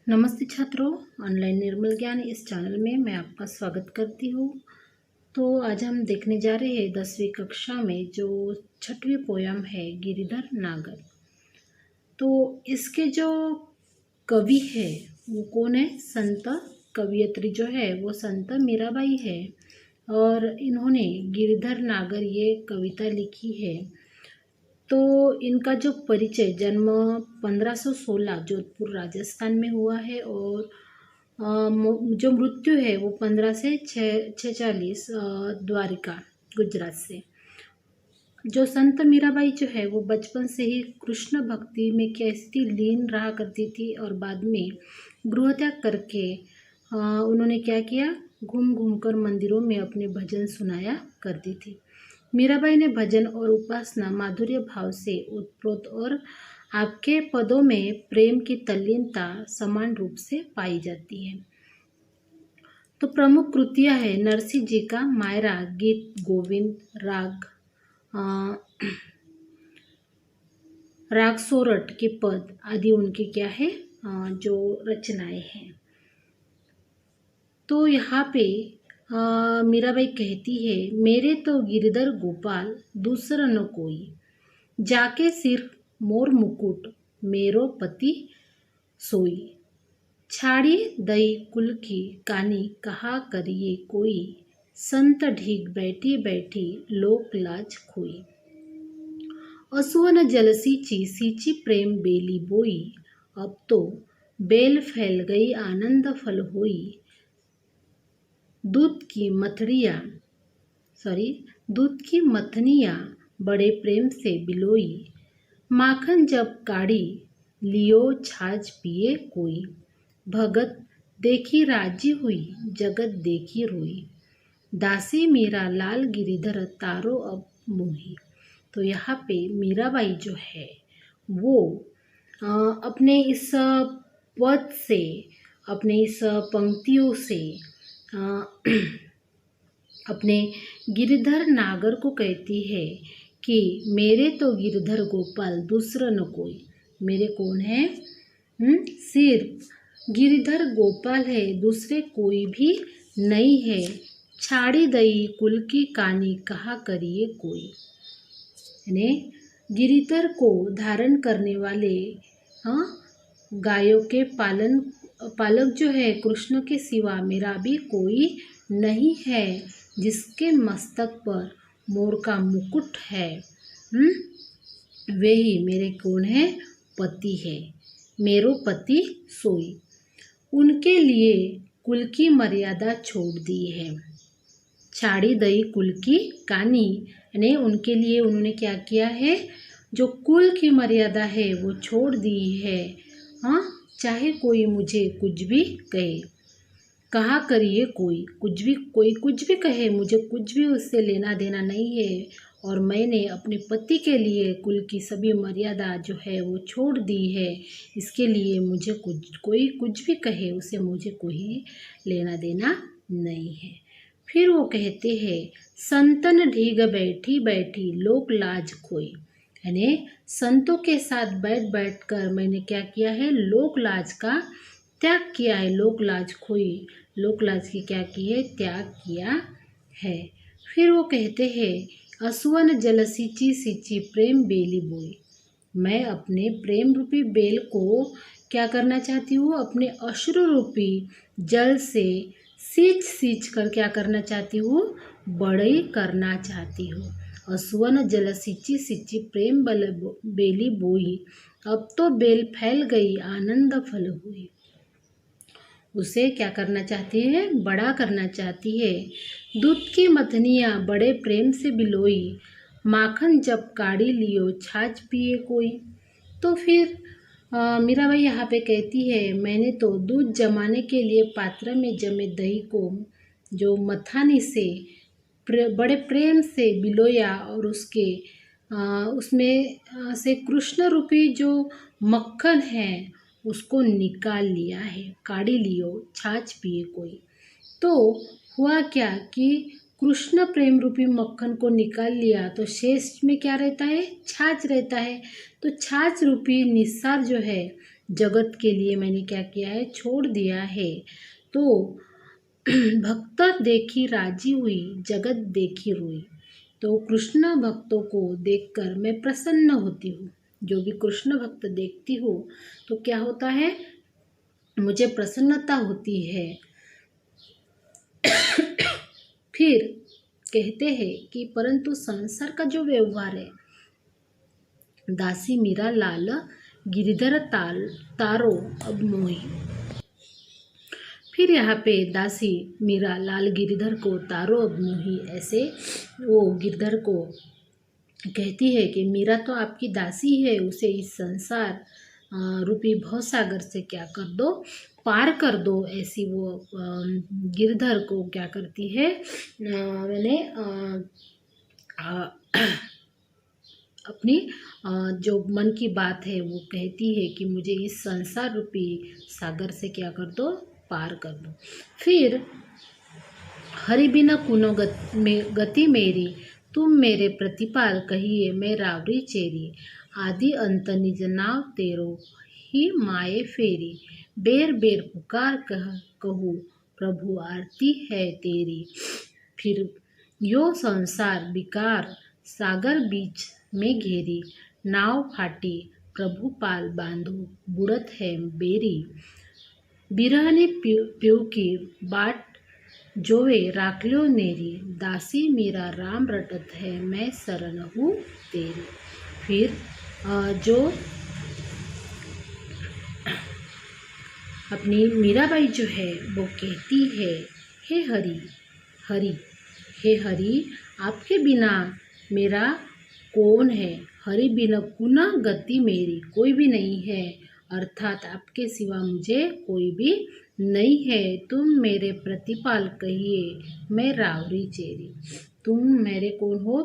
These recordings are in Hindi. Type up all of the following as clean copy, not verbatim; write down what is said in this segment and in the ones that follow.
नमस्ते छात्रों, ऑनलाइन निर्मल ज्ञान इस चैनल में मैं आपका स्वागत करती हूँ। तो आज हम देखने जा रहे हैं 10वीं कक्षा में जो 6वीं पोयम है गिरिधर नागर। तो इसके जो कवि है वो कौन है? संत कवियत्री जो है वो संत मीराबाई है और इन्होंने गिरिधर नागर ये कविता लिखी है। तो इनका जो परिचय जन्म 1516 जोधपुर राजस्थान में हुआ है और जो मृत्यु है वो 15 से 46 द्वारिका गुजरात से। जो संत मीराबाई जो है वो बचपन से ही कृष्ण भक्ति में कैसी लीन रहा करती थी और बाद में गृह त्याग करके उन्होंने क्या किया, घूम घूम कर मंदिरों में अपने भजन सुनाया करती थी। मीराबाई ने भजन और उपासना माधुर्य भाव से उत्प्रोत और आपके पदों में प्रेम की तल्लीनता समान रूप से पाई जाती है। तो प्रमुख कृतियां है नरसिंह जी का मायरा, गीत गोविंद, राग सोरठ के पद आदि उनके क्या है जो रचनाएं हैं। तो यहाँ पे मीराबाई कहती है, मेरे तो गिरधर गोपाल दूसरा न कोई, जाके सिर मोर मुकुट मेरो पति सोई, छाड़ी दई कुल की कानी कहा करिए कोई, संत ढीक बैठी बैठी लोक लाज खोई, असुवन जलसीची सींची प्रेम बेली बोई, अब तो बेल फैल गई आनंद फल होई, दूध की मथनिया बड़े प्रेम से बिलोई, माखन जब काढ़ी लियो छाछ पिए कोई, भगत देखी राजी हुई जगत देखी रोई, दासी मेरा लाल गिरिधर तारो अब मोही। तो यहाँ पे मीराबाई जो है वो अपने इस पद से, अपने इस पंक्तियों से अपने गिरधर नागर को कहती है कि मेरे तो गिरधर गोपाल दूसरा न कोई। मेरे कौन है? सिर्फ गिरधर गोपाल है, दूसरे कोई भी नहीं है। छाड़ी दई कुल की कानी कहा करिए कोई, यानी गिरधर को धारण करने वाले गायों के पालक जो है कृष्ण के सिवा मेरा भी कोई नहीं है, जिसके मस्तक पर मोर का मुकुट है, वे ही मेरे कौन है? पति है, मेरो पति सोई। उनके लिए कुल की मर्यादा छोड़ दी है। छाड़ी दई कुल की कानी, यानी उनके लिए उन्होंने क्या किया है, जो कुल की मर्यादा है वो छोड़ दी है। चाहे कोई मुझे कुछ भी कहे, कहा करिए कोई कुछ भी कहे, मुझे कुछ भी उससे लेना देना नहीं है और मैंने अपने पति के लिए कुल की सभी मर्यादा जो है वो छोड़ दी है। इसके लिए मुझे कोई कुछ भी कहे, उससे मुझे कोई लेना देना नहीं है। फिर वो कहते हैं, संतन ढीग बैठी बैठी लोक लाज खोई, यानी संतों के साथ बैठ कर मैंने क्या किया है, लोक लाज का त्याग किया है। लोक लाज खोई, लोक लाज की क्या की है? त्याग किया है। फिर वो कहते हैं, असुवन जल सींची सींची प्रेम बेली बोई, मैं अपने प्रेम रूपी बेल को क्या करना चाहती हूँ? अपने अश्रु रूपी जल से सींच कर क्या करना चाहती हूँ? बड़ई करना चाहती हूँ। असुवन जल सींची सींची प्रेम बेली बोई, अब तो बेल फैल गई आनंद फल हुई। उसे क्या करना चाहती है? बड़ा करना चाहती है। दूध की मथनिया बड़े प्रेम से बिलोई, माखन जब काढ़ी लियो छाछ पिए कोई। तो फिर मीराबाई यहाँ पे कहती है, मैंने तो दूध जमाने के लिए पात्र में जमे दही को जो मथानी से बड़े प्रेम से बिलोया और उसमें से कृष्ण रूपी जो मक्खन है उसको निकाल लिया है। काढ़ी लियो छाछ पिए कोई। तो हुआ क्या कि कृष्ण प्रेम रूपी मक्खन को निकाल लिया तो शेष में क्या रहता है? छाछ रहता है। तो छाछ रूपी निस्सार जो है जगत के लिए मैंने क्या किया है, छोड़ दिया है। तो भक्त देखी राजी हुई, जगत देखी रोई। तो कृष्ण भक्तों को देखकर मैं प्रसन्न होती हूँ। जो भी कृष्ण भक्त देखती हूँ तो क्या होता है, मुझे प्रसन्नता होती है। फिर कहते हैं कि परंतु संसार का जो व्यवहार है, दासी मीरा लाल गिरधर तारो अब मोही। फिर यहाँ पे दासी मीरा लाल गिरधर को तारो अब मोही, ऐसे वो गिरधर को कहती है कि मीरा तो आपकी दासी है, उसे इस संसार रूपी भवसागर से क्या कर दो, पार कर दो। ऐसी वो गिरधर को क्या करती है, मैंने अपनी जो मन की बात है वो कहती है कि मुझे इस संसार रूपी सागर से क्या कर दो, पार कर दो। फिर हरि बिना कुनो गति मेरी, तुम मेरे प्रतिपाल कहिए मैं रावरी चेरी। आदि अंत निज नाव तेरो ही माए फेरी। बेर बेर पुकार कहूँ प्रभु आरती है तेरी। फिर यो संसार विकार सागर बीच में घेरी। नाव फाटी प्रभु पाल बांधो बुड़त है बेरी। बिरहनी प्यू की बाट जोवे राखल्यो नेरी। दासी मीरा राम रटत है मैं शरण हूँ तेरी। फिर जो अपनी मीराबाई जो है वो कहती है, हे हरि हरि, हे हरि आपके बिना मेरा कौन है। हरि बिना कुना गति मेरी, कोई भी नहीं है, अर्थात आपके सिवा मुझे कोई भी नहीं है। तुम मेरे प्रतिपाल कहिए मैं रावरी चेरी। तुम मेरे कौन हो,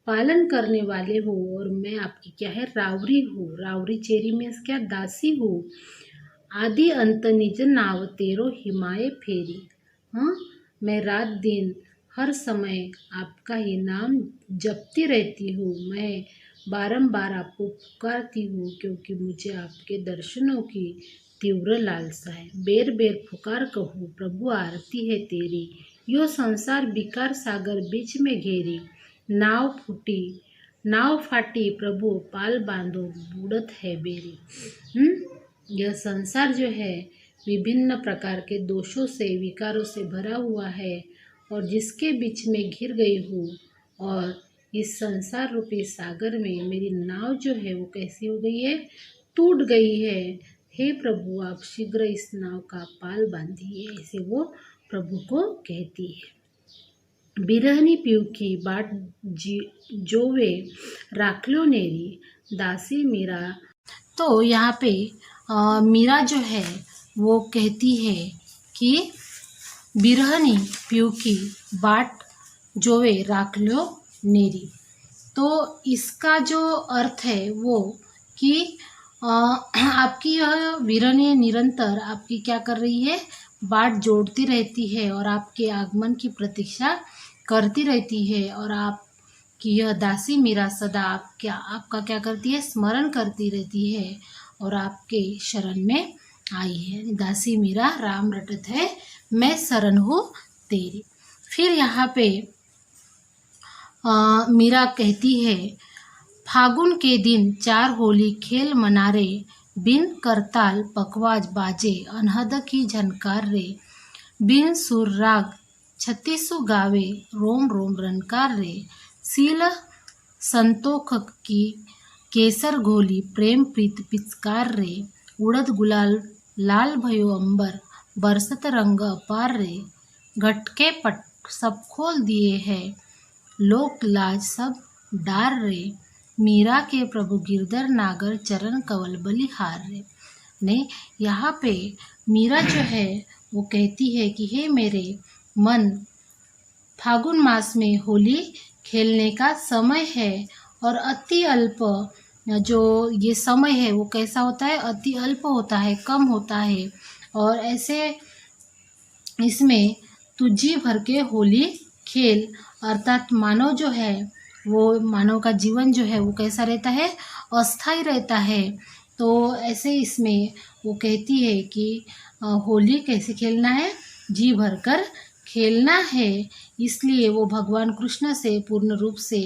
पालन करने वाले हो, और मैं आपकी क्या है, रावरी हूँ। रावरी चेरी में क्या, दासी हूँ। आदि अंत निज नाव तेरो हिमाए फेरी। हाँ, मैं रात दिन हर समय आपका ही नाम जपती रहती हूँ। मैं बारंबार आपको पुकारती हूँ क्योंकि मुझे आपके दर्शनों की तीव्र लालसा है। बेर बेर पुकार कहूँ प्रभु आरती है तेरी। यो संसार विकार सागर बीच में घेरी। नाव फाटी प्रभु पाल बांधो बूढ़त है बेरी। यह संसार जो है विभिन्न प्रकार के दोषों से, विकारों से भरा हुआ है और जिसके बीच में घिर गई हूँ, और इस संसार रूपी सागर में मेरी नाव जो है वो कैसी हो गई है, टूट गई है। हे प्रभु आप शीघ्र इस नाव का पाल बांधिए, ऐसे वो प्रभु को कहती है। बिरहनी पीऊ की बाट जोवे राखल्यो नेरी। दासी मीरा, तो यहाँ पे मीरा जो है वो कहती है कि बिरहनी पीऊ की बाट जोवे राखल्यो नेरी। तो इसका जो अर्थ है वो कि आपकी यह वीरनी निरंतर आपकी क्या कर रही है, बाट जोड़ती रहती है और आपके आगमन की प्रतीक्षा करती रहती है, और आपकी यह दासी मीरा सदा आपका क्या करती है, स्मरण करती रहती है और आपके शरण में आई है। दासी मीरा राम रटत है मैं शरण हूँ तेरी। फिर यहाँ पे मीरा कहती है, फागुन के दिन 4 होली खेल मनारे। बिन करताल पकवाज बाजे अनहद की झनकार रे। बिन सुर राग 36 गावे रोम रोम रनकार रे। सील संतोख की केसर घोली प्रेम प्रीत पिचकार रे। उड़द गुलाल लाल भयो अंबर बरसत रंग अपार रे। घटके पट सब खोल दिए हैं लोक लाज सब डार रे। मीरा के प्रभु गिरधर नागर चरण कवल बलिहार रे। ने यहाँ पे मीरा जो है वो कहती है कि हे मेरे मन, फागुन मास में होली खेलने का समय है, और अति अल्प जो ये समय है वो कैसा होता है, अति अल्प होता है, कम होता है, और ऐसे इसमें तू जी भर के होली खेल। अर्थात मानव जो है वो, मानव का जीवन जो है वो कैसा रहता है, अस्थायी रहता है। तो ऐसे इसमें वो कहती है कि होली कैसे खेलना है, जी भर कर खेलना है। इसलिए वो भगवान कृष्ण से पूर्ण रूप से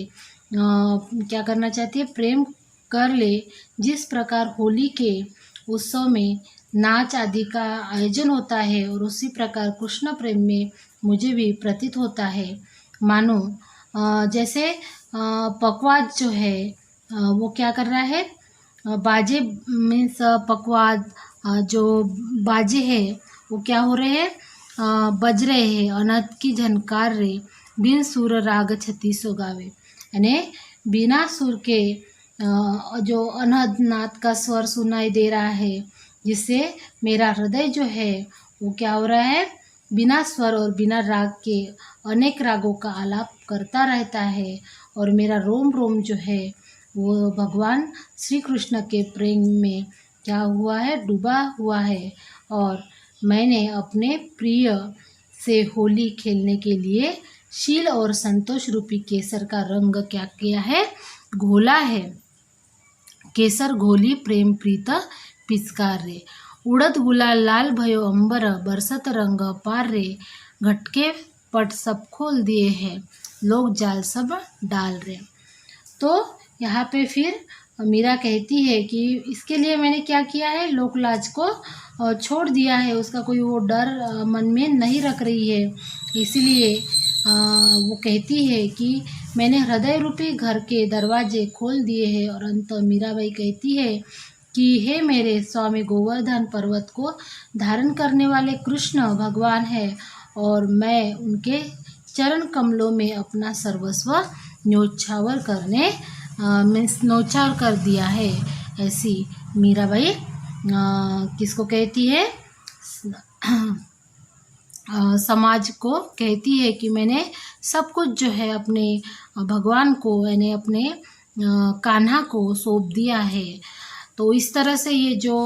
क्या करना चाहती है, प्रेम कर ले। जिस प्रकार होली के उत्सव में नाच आदि का आयोजन होता है और उसी प्रकार कृष्ण प्रेम में मुझे भी प्रतीत होता है। मानो जैसे पखवाज जो है वो क्या कर रहा है, बाजे मीन्स पखवाज जो बाजे हैं वो क्या हो रहे हैं, बज रहे हैं। अनहद की झनकार रे बिन सुर राग छत्तीसो गावे, यानी बिना सुर के जो अनहद नाद का स्वर सुनाई दे रहा है, जिससे मेरा हृदय जो है वो क्या हो रहा है, बिना स्वर और बिना राग के अनेक रागों का आलाप करता रहता है। और मेरा रोम रोम जो है वो भगवान श्री कृष्ण के प्रेम में क्या हुआ है, डूबा हुआ है। और मैंने अपने प्रिय से होली खेलने के लिए शील और संतोष रूपी केसर का रंग क्या किया है, घोला है। केसर घोली प्रेम प्रीत पिचकार रे, उड़द गुलाल लाल भयो अंबर, बरसत रंग पार रे, घटके पट सब खोल दिए हैं, लोग जाल सब डाल रहे। तो यहाँ पे फिर मीरा कहती है कि इसके लिए मैंने क्या किया है, लोक लाज को छोड़ दिया है, उसका कोई वो डर मन में नहीं रख रही है। इसलिए वो कहती है कि मैंने हृदय रूपी घर के दरवाजे खोल दिए हैं। और अंत मीराबाई कहती है कि हे मेरे स्वामी गोवर्धन पर्वत को धारण करने वाले कृष्ण भगवान है, और मैं उनके चरण कमलों में अपना सर्वस्व न्योछावर करने मीन्स न्योछावर कर दिया है। ऐसी मीराबाई किसको कहती है, समाज को कहती है कि मैंने सब कुछ जो है अपने भगवान को, यानी अपने कान्हा को सौंप दिया है। तो इस तरह से ये जो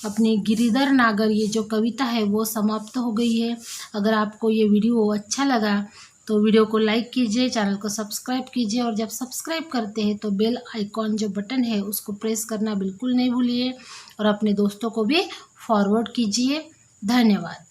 अपनी गिरिधर नागर ये जो कविता है वो समाप्त हो गई है। अगर आपको ये वीडियो अच्छा लगा तो वीडियो को लाइक कीजिए, चैनल को सब्सक्राइब कीजिए, और जब सब्सक्राइब करते हैं तो बेल आइकॉन जो बटन है उसको प्रेस करना बिल्कुल नहीं भूलिए, और अपने दोस्तों को भी फॉरवर्ड कीजिए। धन्यवाद।